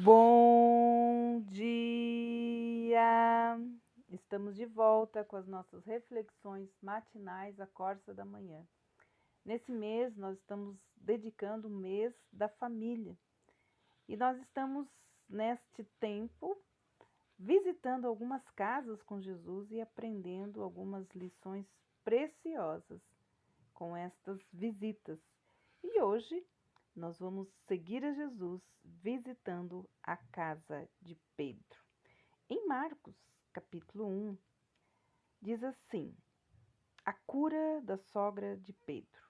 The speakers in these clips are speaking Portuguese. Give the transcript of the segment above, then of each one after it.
Bom dia! Estamos de volta com as nossas reflexões matinais à Corsa da Manhã. Nesse mês, nós estamos dedicando o mês da família e nós estamos, neste tempo, visitando algumas casas com Jesus e aprendendo algumas lições preciosas com estas visitas. E hoje nós vamos seguir a Jesus visitando a casa de Pedro. Em Marcos, capítulo 1, diz assim: a cura da sogra de Pedro.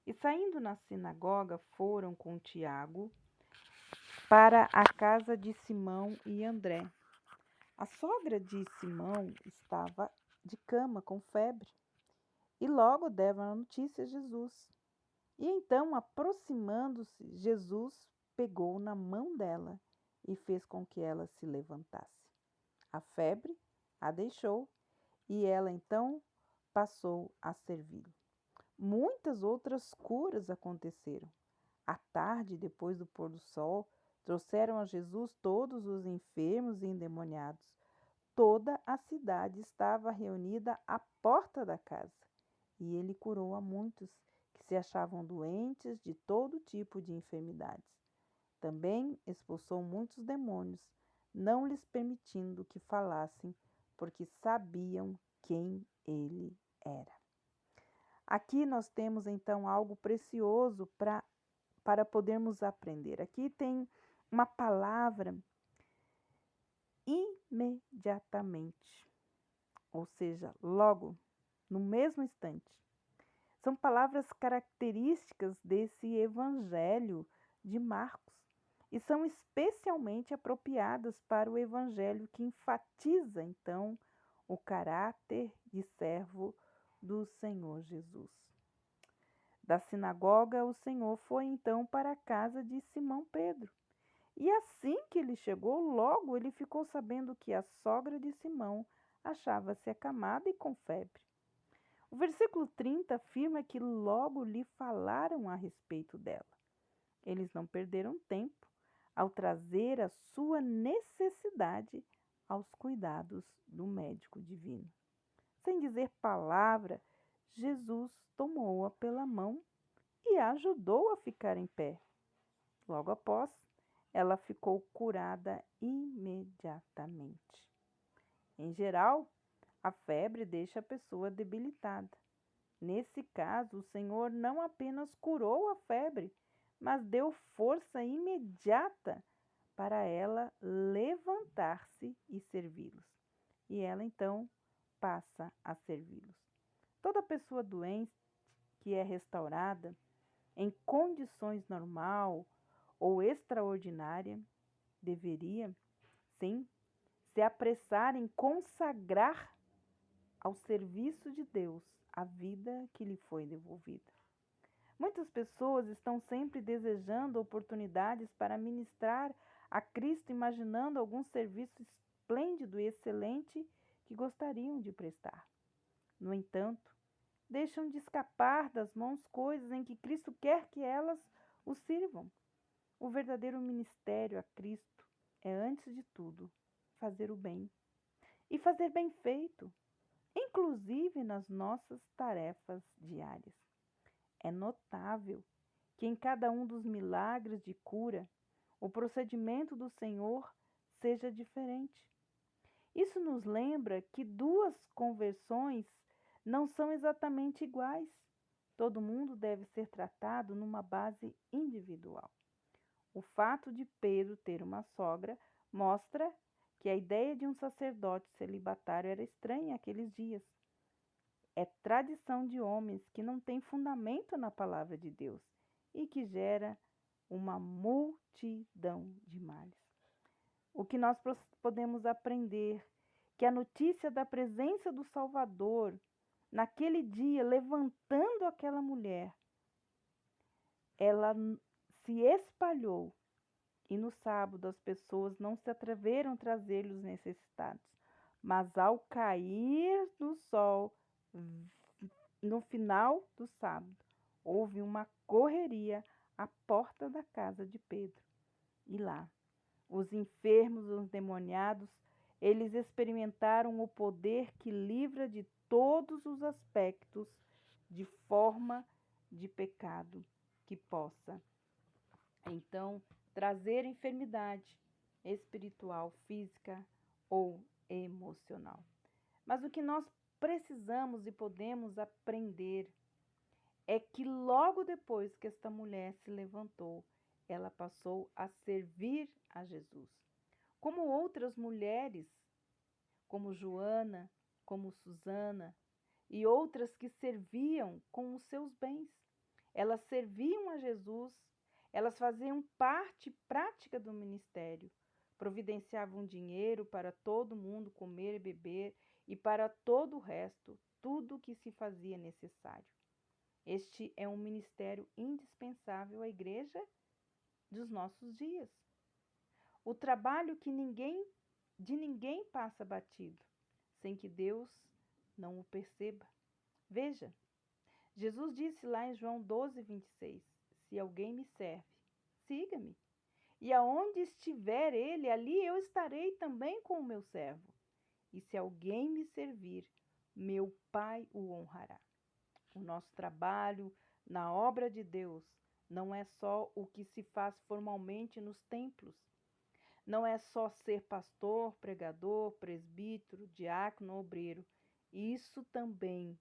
E saindo na sinagoga, foram com Tiago para a casa de Simão e André. A sogra de Simão estava de cama com febre e logo deram a notícia a Jesus. E então, aproximando-se, Jesus pegou na mão dela e fez com que ela se levantasse. A febre a deixou e ela então passou a servi-lo. Muitas outras curas aconteceram. À tarde, depois do pôr do sol, trouxeram a Jesus todos os enfermos e endemoniados. Toda a cidade estava reunida à porta da casa, e ele curou a muitos que se achavam doentes de todo tipo de enfermidades. Também expulsou muitos demônios, não lhes permitindo que falassem, porque sabiam quem ele era. Aqui nós temos então algo precioso para podermos aprender. Aqui tem uma palavra imediatamente, ou seja, logo, no mesmo instante. São palavras características desse evangelho de Marcos e são especialmente apropriadas para o evangelho que enfatiza então o caráter de servo do Senhor Jesus. Da sinagoga, o Senhor foi então para a casa de Simão Pedro. E assim que ele chegou, logo ele ficou sabendo que a sogra de Simão achava-se acamada e com febre. O versículo 30 afirma que logo lhe falaram a respeito dela. Eles não perderam tempo ao trazer a sua necessidade aos cuidados do médico divino. Sem dizer palavra, Jesus tomou-a pela mão e a ajudou a ficar em pé. Logo após, ela ficou curada imediatamente. Em geral, a febre deixa a pessoa debilitada. Nesse caso, o Senhor não apenas curou a febre, mas deu força imediata para ela levantar-se e servi-los. E ela então passa a servi-los. Toda pessoa doente que é restaurada em condições normal ou extraordinária deveria, sim, se apressar em consagrar ao serviço de Deus a vida que lhe foi devolvida. Muitas pessoas estão sempre desejando oportunidades para ministrar a Cristo, imaginando algum serviço esplêndido e excelente que gostariam de prestar. No entanto, deixam de escapar das mãos coisas em que Cristo quer que elas o sirvam. O verdadeiro ministério a Cristo é, antes de tudo, fazer o bem e fazer bem feito, inclusive nas nossas tarefas diárias. É notável que em cada um dos milagres de cura, o procedimento do Senhor seja diferente. Isso nos lembra que duas conversões não são exatamente iguais. Todo mundo deve ser tratado numa base individual. O fato de Pedro ter uma sogra mostra que a ideia de um sacerdote celibatário era estranha naqueles dias. É tradição de homens que não tem fundamento na palavra de Deus e que gera uma multidão de males. O que nós podemos aprender que a notícia da presença do Salvador naquele dia, levantando aquela mulher, ela se espalhou e no sábado as pessoas não se atreveram a trazer-lhe os necessitados, mas ao cair do sol, no final do sábado, houve uma correria à porta da casa de Pedro. E lá, Os enfermos, os endemoniados, eles experimentaram o poder que livra de todos os aspectos de forma de pecado que possa, então, trazer enfermidade espiritual, física ou emocional. Mas o que nós precisamos e podemos aprender é que logo depois que esta mulher se levantou, ela passou a servir a Jesus. Como outras mulheres, como Joana, como Susana e outras que serviam com os seus bens. Elas serviam a Jesus, elas faziam parte prática do ministério, providenciavam dinheiro para todo mundo comer e beber e para todo o resto, tudo o que se fazia necessário. Este é um ministério indispensável à igreja dos nossos dias. O trabalho que de ninguém passa batido, sem que Deus não o perceba. Veja, Jesus disse lá em João 12:26, se alguém me serve, siga-me. E aonde estiver ele, ali eu estarei também com o meu servo. E se alguém me servir, meu Pai o honrará. O nosso trabalho na obra de Deus não é só o que se faz formalmente nos templos. Não é só ser pastor, pregador, presbítero, diácono, obreiro. Isso também,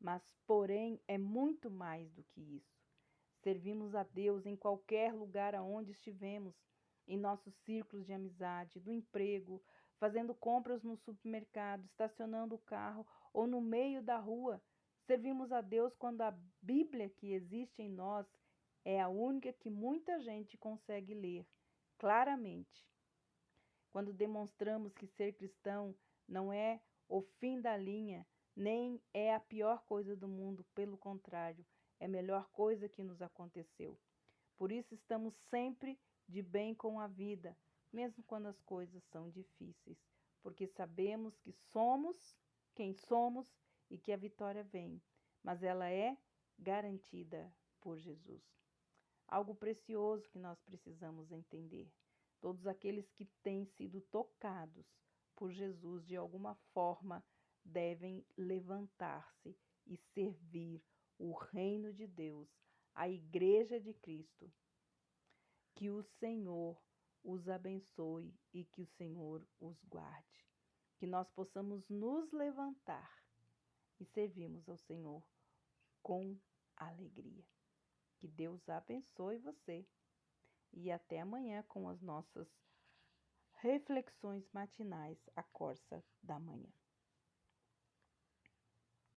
mas porém é muito mais do que isso. Servimos a Deus em qualquer lugar aonde estivemos, em nossos círculos de amizade, do emprego, fazendo compras no supermercado, estacionando o carro ou no meio da rua. Servimos a Deus quando a Bíblia que existe em nós é a única que muita gente consegue ler claramente. Quando demonstramos que ser cristão não é o fim da linha, nem é a pior coisa do mundo, pelo contrário, é a melhor coisa que nos aconteceu. Por isso estamos sempre de bem com a vida, mesmo quando as coisas são difíceis, porque sabemos que somos quem somos e que a vitória vem, mas ela é garantida por Jesus. Algo precioso que nós precisamos entender. Todos aqueles que têm sido tocados por Jesus de alguma forma devem levantar-se e servir o reino de Deus, a igreja de Cristo. Que o Senhor os abençoe e que o Senhor os guarde. Que nós possamos nos levantar e servirmos ao Senhor com alegria. Que Deus abençoe você. E até amanhã com as nossas reflexões matinais, a Corsa da Manhã.